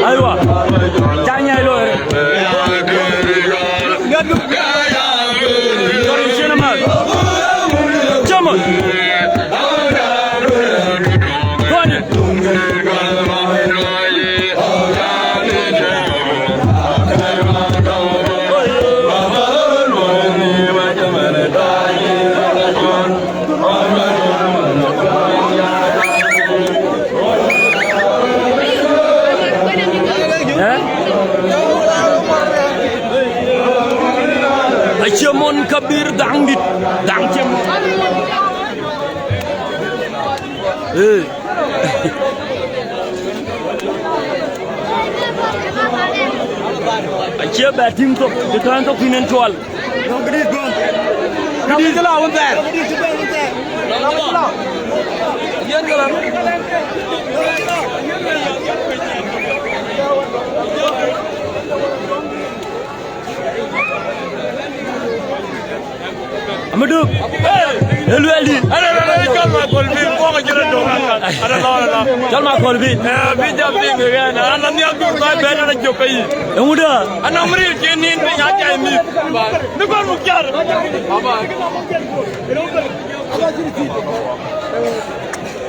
aywa jañay lo Cemon kabir dangdit dang cemon Acia batim tok dekan tok pinen cual gedis bang gedis lah bentar yan galam Amadou elu ali ada kalma kolbi ko ga jira do ada la kalma kolbi bi jambi ngana ana ni abdur ba be na jokai emuda ana mri kenin be ya jay mi ni ko mu kyar baba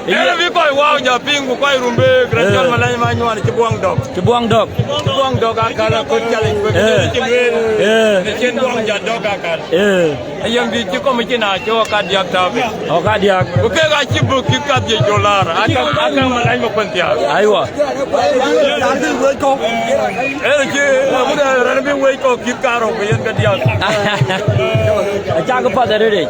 Ele vi koy waaw ja pingu koy rumbe gracial malay ma ñwan ci buang dog akala ko challenge ko ci ngel ne chen buang ja dog akal ayam bi ci ko mi ci na ci wakat yak tabe wakat yak ko ke ga ci bu ki kat je dollar aka malay ma kontia aywa ele ci mu da ran bi way ko ki karo ko yen ga diak aja ko pa dare de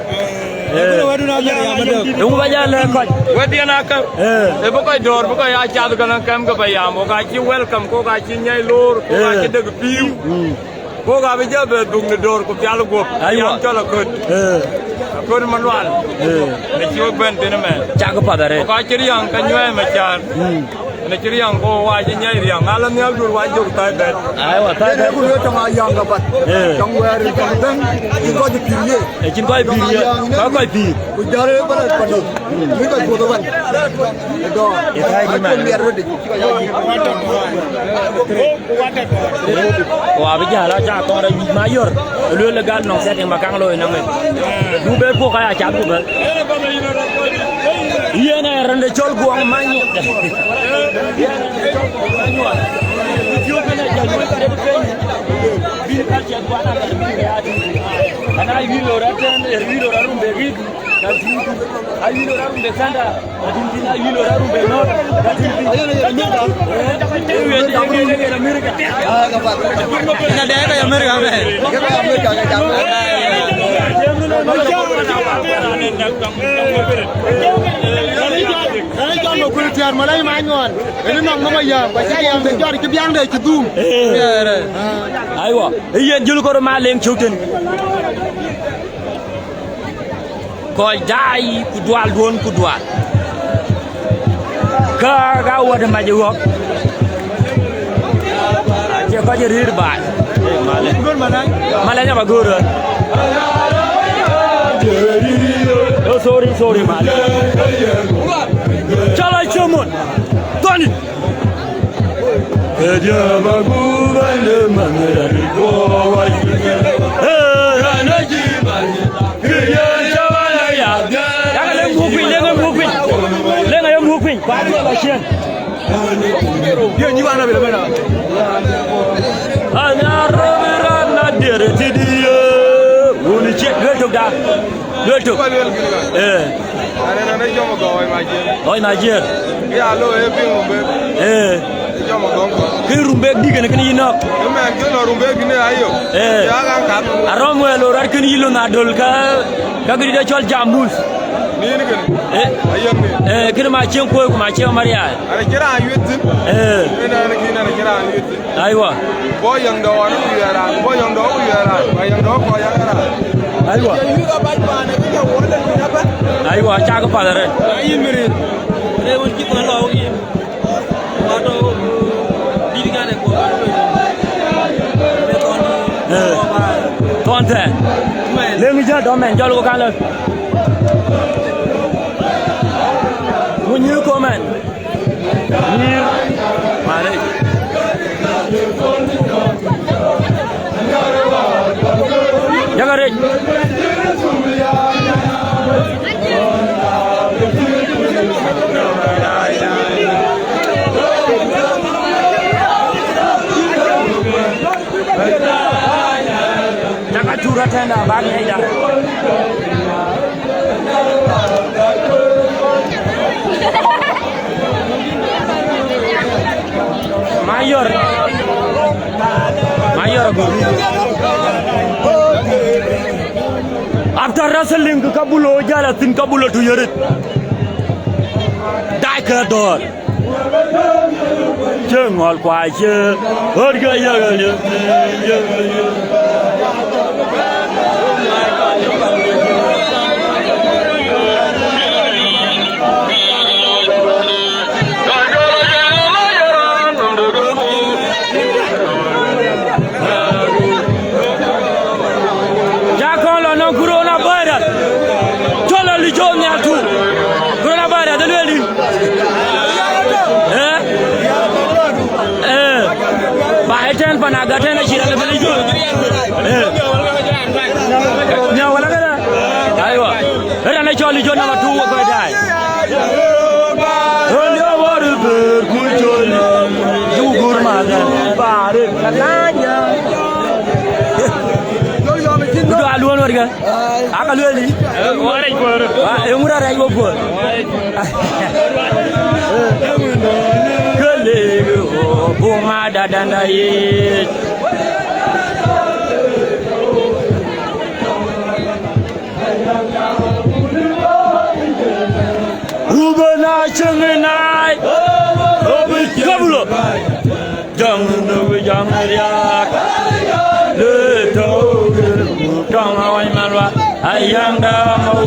Yung bayan na ko. Wadi na ka. Bu koy door bu koy ya caadu ganan kam ga bayam ko ci welcome ko ga ci ñay lor ko ga ci deug piiw. Ko ga bi jabe dug ni door ko yalla gop. Yam tala ko. Ko man wal. Ne ci ben dina me. Caag padare. Ko ga ci yang ka ñoy ma ciar. Ne ci yang ko wa ci ñay yang ala ne dur wa jog tay bet. Ay wa tay bet ko yo tama yang ga bat. Jang wari ko ben ko ci piiw. E ci koy piiw. Ko koy piiw. Ku jare ba ko do. Mi ko ko do ban. Do. E tay di man. Wa bi jala ja ko da ma yor. Lo le gal non set ma kang lo na me. Du be ko ka ya cha ko ga. Yene rande chol guang manyu. Ana wilo ratan wilo rumbe gid katin wilo rumbe sanda katin wilo rumbe no katin Amerika ina daga Amerika be Amerika Saya jangan mau kulit tiar malai manyon. Ini nak mama yang, saya yang menjadi kebiang deh cedum. Ayo, iya julu kau maling cutin. Kau jai kudual don kudual. Kau ada maju wak. Aja kau jadi ribat. Maling. Malingnya bagus. Oh sorry maling. Calai cemon, Tony. Kerja bagu benda mengerti kau. Energi banyak, kerja jalan ya. Jangan lengan mukmin. Pasti basian. Dia ni mana bila? Hanya reveran nadir dia. Buni cek letuk dah. Letuk. Ana jomo go oi majir ya lo e bi rumbe jomo go ki rumbe digene kini yinok me ke lo rumbe gine ayo ya kan kan aromo lo rar kini yilo na dol ka gidi de chol jamus ni ni gene ayam ni kini ma chen ko ma chen maria ara kira yutin ina na kina na kira yutin aywa bo yang do anu yara bo yang do yara ba yang do ko yara aywa aywa cha ko padare ayi mirit re won ki ko lo yi wato dirigane ko tonte le mi ja do men jol ko kan le mu ñu ko men Nir. Mare. Jagare. Jaga curah tenda bagi aja. Mayor after wrestling kabulo jala tin kabulo tu yerit dai ka dor jengol kwa je orga ya Panaga tena shira le beli jo nya wala kada aiwa era na choli jo na watu ko dai yo waru ber ku choli ju gurma da bare kalanya do alwon warga aka lweli wara ko e mura rai go go Bunga dadanda ye Ubana chengenai Kabulo Jang riak Le tau Kang awai malwa Ayang da mau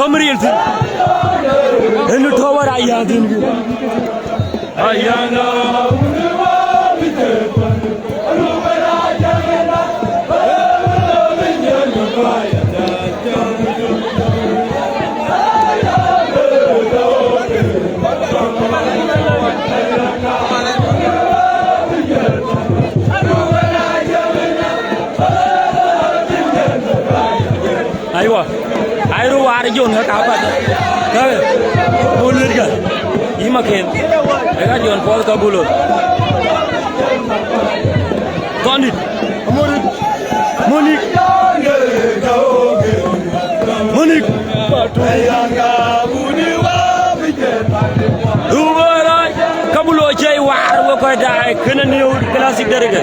Tomril tin enu thawar ayang din ayang aywa ayro war jon ka ba ka bolir ga imaken ega jon pol ka bulo tonit monik ayanga buniwa ubara kabulo jey war wo ko dai kena new classic derga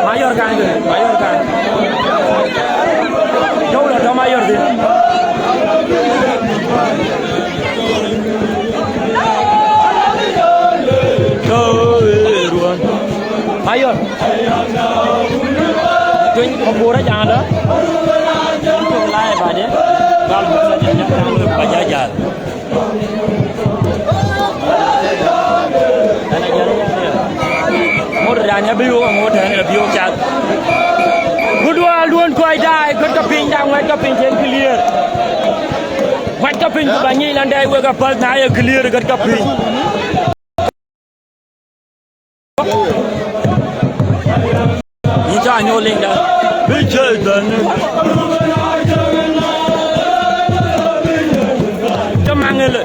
Mayor kan jauh dah mayor dia mayor tuan kompor aja ada untuk lain pada kalau bisa jangan berjajar hanya biu hanya biu cat. Kedua luan kuai dah, ketapin dah, ketapin jen clear. Ketapin tu banyak landai, ketapal naya clear ketapin. Ini cah nyoling dah. Bicara dan. Cemangel.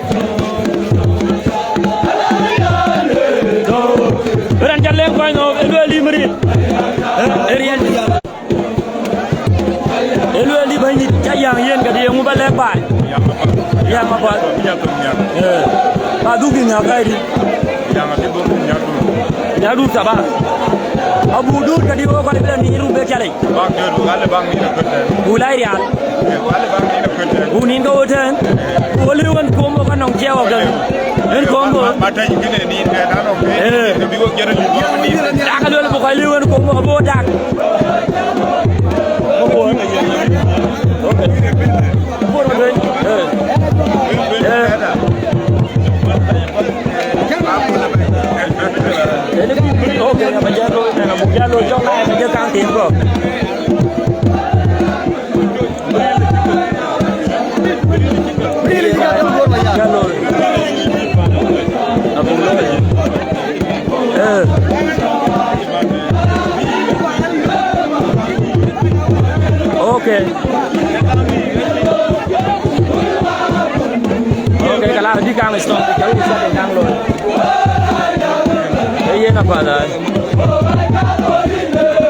Beranjak lengkoi no, elu meri. Erian. Elu banyak cayang yen kadi yang mubah lebar. Yang apa? Padu gini apa ini? Yang ada bukunya tu. Yang tu siapa? Abu Dur kadi bawa kali bilang ni rumah cari. Bang Dur, kali bang ni nak kerja. Bulai dia. Kali bang ni nak kerja. Bunin kau hotel. Boleh kan kombo kan orang jawab kan. En kombo. Mata ini ni kan orang. Tapi kau kira lebih ni. Tak kalau lebih kali kan kombo abu dak. Kombo ni. Okay. Kombo ni. di kang is not cái gì sẽ kang luôn đấy là quả rồi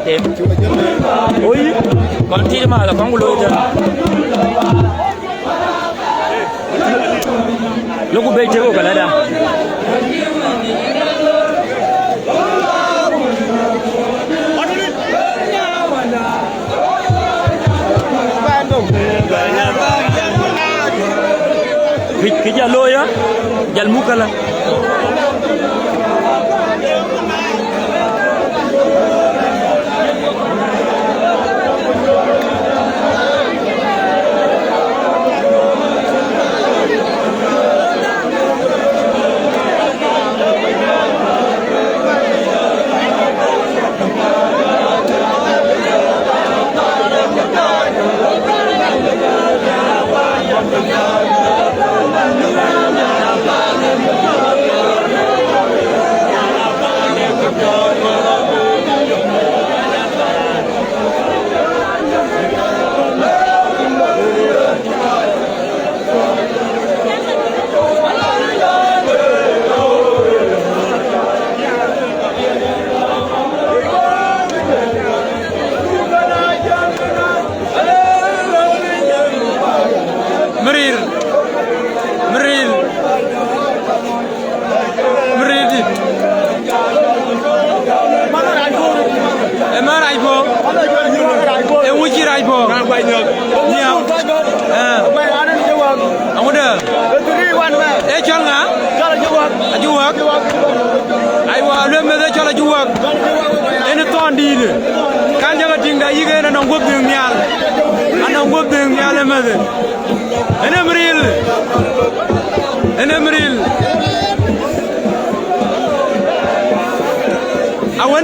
đẹp ôi còn thi mà là con lôi rồi lúc cô bây giờ cái này đâu cái giờ lôi á giờ mua cái là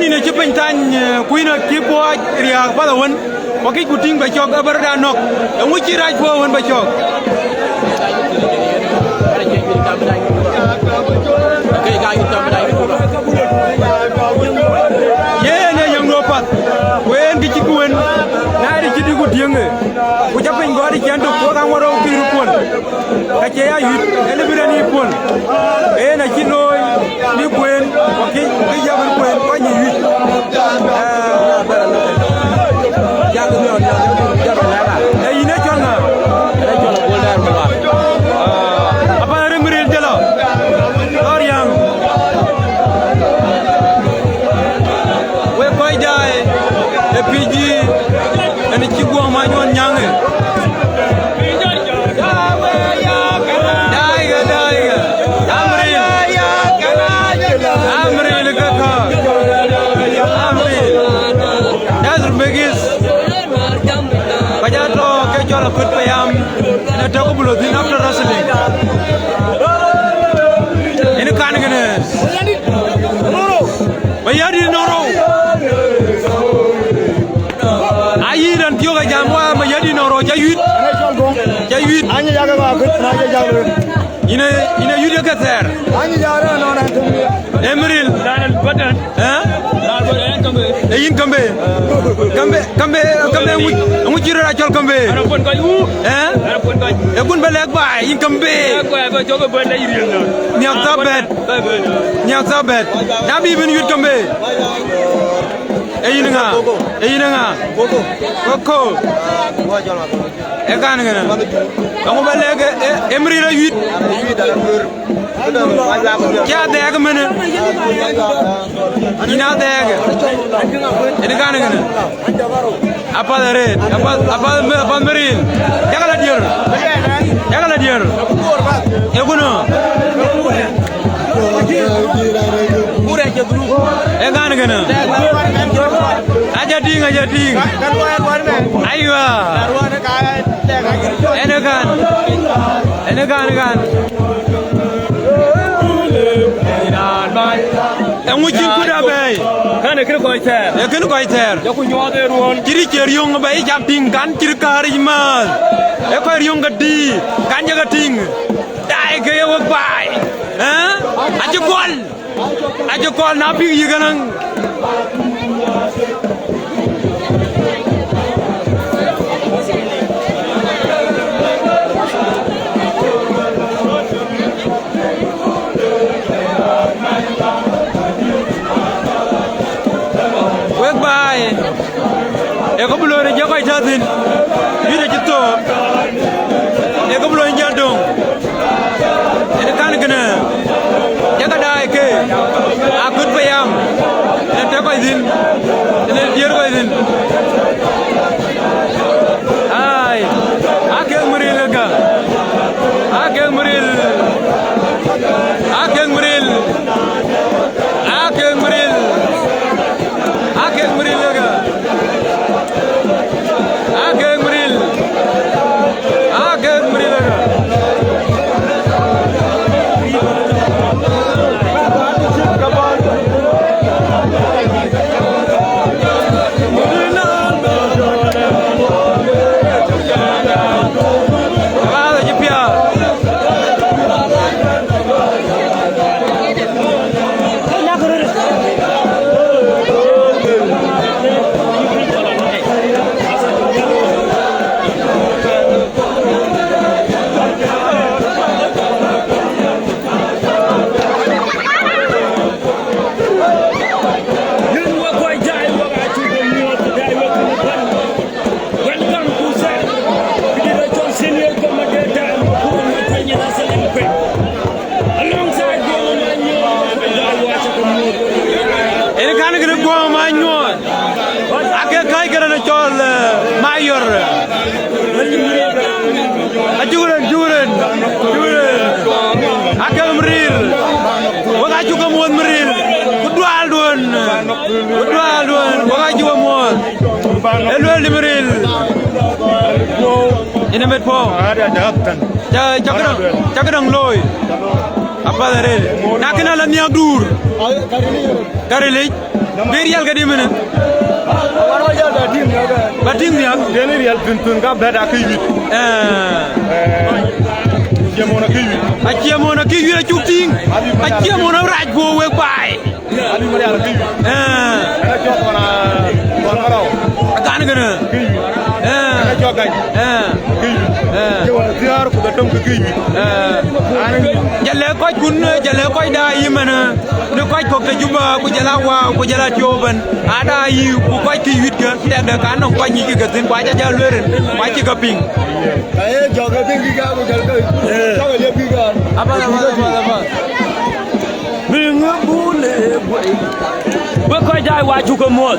ini cepeng tanya kuina kipo ria pada wan pakai kuting bacok abardanok yang uci raj po wan bacok ye ne yang lopat wen di cikuen na di cidiku dienge ku cepeng go di cantuk ko kang waro piru pon kacaya yut ele birani pon na cinoy ni kuen pakai ki jaban kuen ko ni yut Good payam, and a double thing after wrestling. In a carniganess. But you didn't know. I eat and yoga jamwa, but you didn't know. Jayut, and you know, you get there. Emeril, button, Kambe, which you are actual Kambe. A good belek by in Kambe. Nyaktabet. Now even you Kambe. Eyinanga. Koko. Ekananga. Kamu belek Emeril yut. Kya deg mene ina deg ene kana kana apa dare apa merin jagala dier eguno pura jadru e kana kana aja ding aywa ene kan and we can put away. Can I go there? You can go there. You can go there one. Kiri young by jumping, can Kirkari man. A quite young D. Can you get thing? Die go by. Eh? At your call now, you can. din ene dier ko din ay ake muril ga ake muril ake muril ake muril ake muril ga ake muril ga Juren akal meril waka juga muat meril kudual duan waka juga muat elwel di meril ini met po cakadang loy apa dari nak kenal niang dur karili berial kadi mana Bating ni aku dia ni real tuntun ka beda kiwi. Akia mona kiwi la cukting. Akia mona raj bo we bai. Ali mari ala kiwi. Ana jok wana marau. Akan gana. Ana jok gai. Kiwi. Jawa ziar ku datam ke kiwi. Jalle ko kun jalle ko dai mana. Ne ko ko te juba ku jala wa ku jala tioban. Ada yi ku ko kiwi ke da kan ko ni ke gatin kwa ja leren kwa ki gaping. Ay joga tingi ka ku jal ke. Joga le piga. Apa. Minga bule boy. Ba ko dai wa ju ko mol.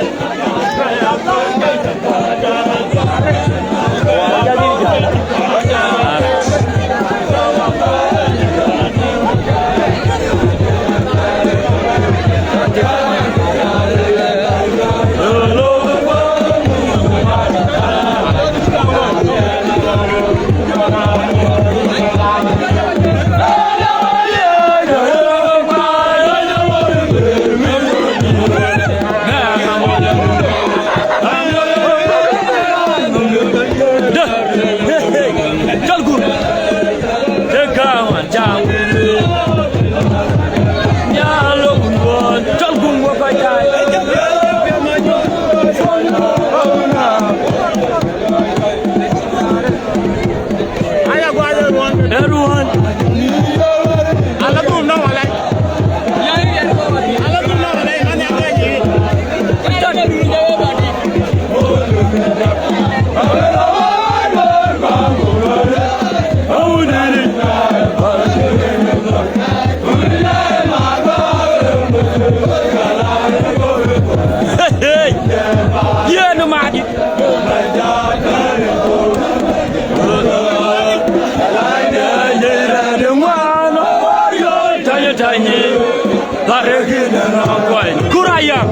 Kurayang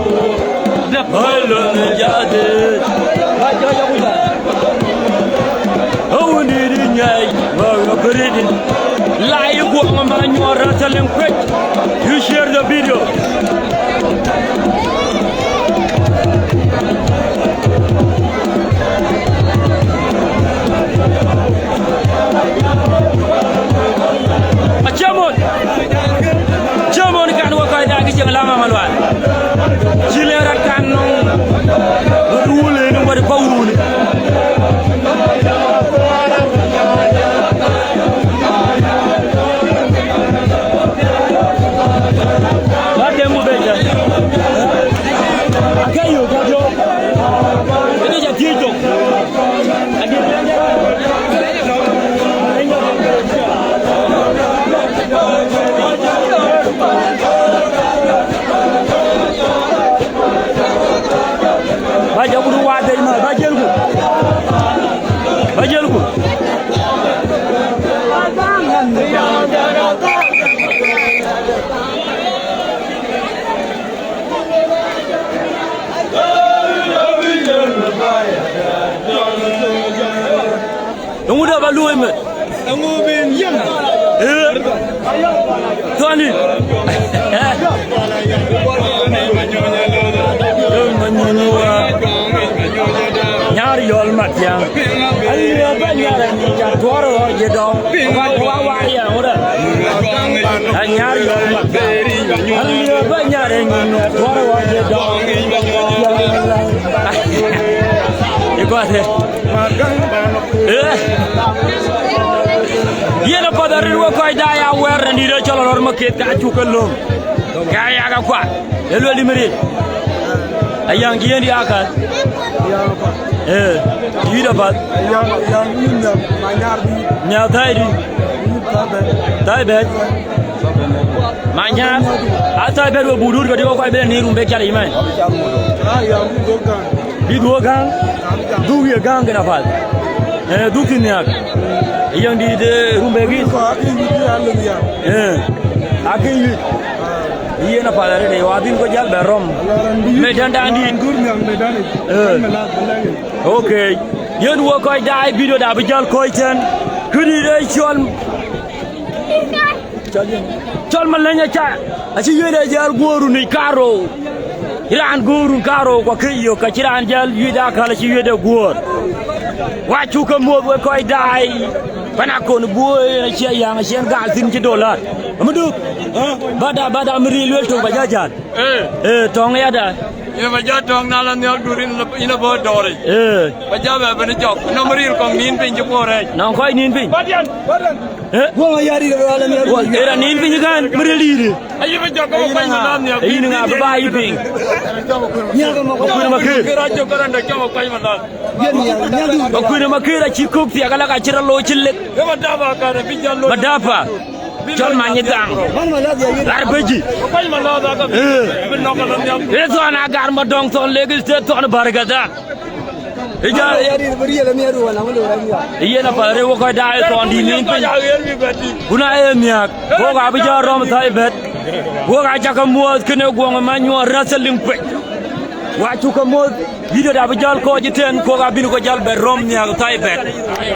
Napalon jadi Oh ni nyai Baga beridin Lai gua ngamanyo rasa lengkwek You share the video Jamon kan wakai dah kijang lama maluan. Cileran kan nong rule nong bari paurule. Ada mu beja. Tony nyari yol matya aliya banyara ni jatwaro je do wa wa ya ora nyari yol matya aliya banyara ni jatwaro je do ikote yena padari wo koy da ya wer ni do cholo lor maket ka chukalom kaya ga kwa elo limeri ayang kiyen di akal yida bat yang minna manyar di nya taydi taybet manyar ata bedo budur ko di ko be ni rumbe kala iman di do gang du ye gang na fal du kinyak yang di rumbe gi ko akin iya na palare de wadin ko jal berom medan dandi okay yen wo koy dai video da bi jal koy ten kudi de chol man laña cha aci yede jal goru ni karo iran goru karo ko kiyo ka ciran jal yida kala ci yede gor wacu ko mo wo koy dai bana ko no boy ci yang sen gal tin ci dollar amadou bada mri lwel to bajajan tong ya da ye baja tong na la nyal durin ina bo dore baja ba ben jok no mri ko nin pin ju pore non koy nin pin badan wo yari de wala mi wo era nin pin gan mri liri ayi ba jok ko koy ma nam ya yi nga ba bayi pin nya ga ma ko ma ke rajo karanda ko koy ma nam ko ko ma ke ra ci ko fi agala ka ci ralo ci lek ba daba ka da bi jallo ba dafa chol ma ni gang lar beji koy ma la da ka bi no ko nyam reso na gar ma dong ton legil te ton bargada ija yari bari la mi adu wala mo la mi yena pare wo ko dai ton di nin pin kuna e miak ko ga bi ja rom thai bet wo ga ja ka mo kene go ma nyo rasaling pe wa tu ka mo video da bi jal ko jiten ko ga bin ko jal be rom nya thai bet